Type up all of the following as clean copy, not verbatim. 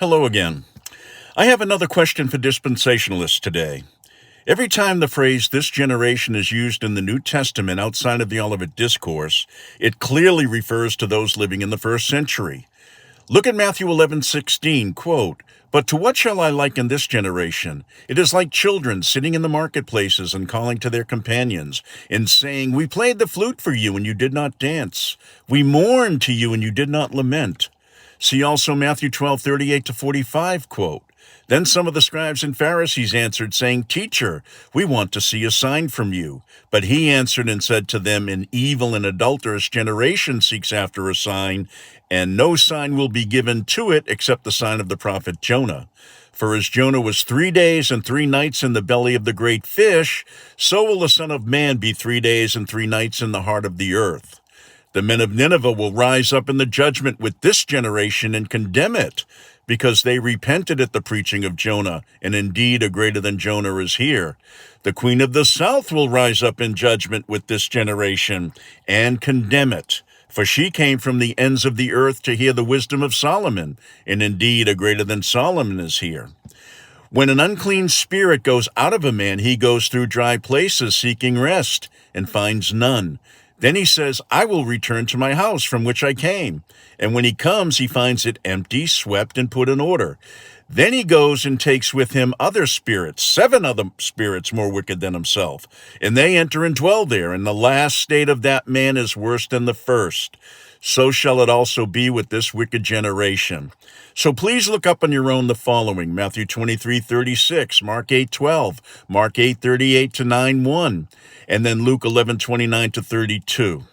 Hello again. I have another question for dispensationalists today. Every time the phrase this generation is used in the New Testament outside of the Olivet Discourse, it clearly refers to those living in the first century. Look at Matthew 11:16, quote, "But to what shall I liken this generation? It is like children sitting in the marketplaces and calling to their companions, and saying, We played the flute for you, and you did not dance. We mourned to you, and you did not lament." See also Matthew 12:38-45, quote, "Then some of the scribes and Pharisees answered, saying, Teacher, we want to see a sign from you. But he answered and said to them, An evil and adulterous generation seeks after a sign, and no sign will be given to it except the sign of the prophet Jonah. For as Jonah was 3 days and 3 nights in the belly of the great fish, so will the Son of Man be 3 days and 3 nights in the heart of the earth. The men of Nineveh will rise up in the judgment with this generation and condemn it, because they repented at the preaching of Jonah, and indeed a greater than Jonah is here. The queen of the south will rise up in judgment with this generation and condemn it, for she came from the ends of the earth to hear the wisdom of Solomon, and indeed a greater than Solomon is here. When an unclean spirit goes out of a man, he goes through dry places seeking rest, and finds none. Then he says, I will return to my house from which I came. And when he comes, he finds it empty, swept, and put in order. Then he goes and takes with him other spirits, 7 other spirits more wicked than himself. And they enter and dwell there. And the last state of that man is worse than the first. So shall it also be with this wicked generation. So please look up on your own the following: Matthew 23:36, Mark 8:12, Mark 8:38-9:1, and then Luke 11:29-32.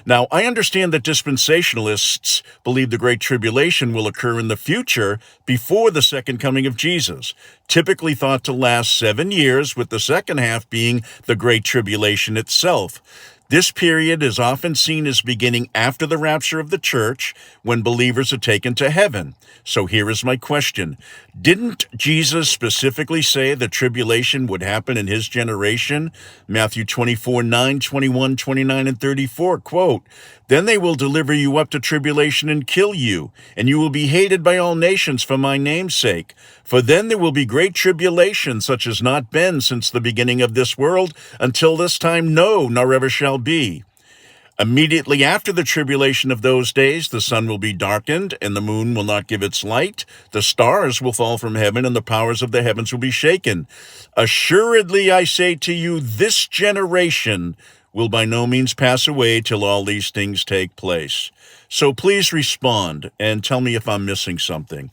Now, I understand that dispensationalists believe the Great Tribulation will occur in the future before the second coming of Jesus, typically thought to last 7 years, with the second half being the Great Tribulation itself. This period is often seen as beginning after the rapture of the church, when believers are taken to heaven. So here is my question. Didn't Jesus specifically say the tribulation would happen in his generation? Matthew 24:9, 21, 29, and 34, quote, "Then they will deliver you up to tribulation and kill you, and you will be hated by all nations for my name's sake. For then there will be great tribulation, such as not been since the beginning of this world, until this time, no, nor ever shall be. Immediately after the tribulation of those days, the sun will be darkened, and the moon will not give its light. The stars will fall from heaven, and the powers of the heavens will be shaken. Assuredly, I say to you, this generation will by no means pass away till all these things take place." So please respond and tell me if I'm missing something.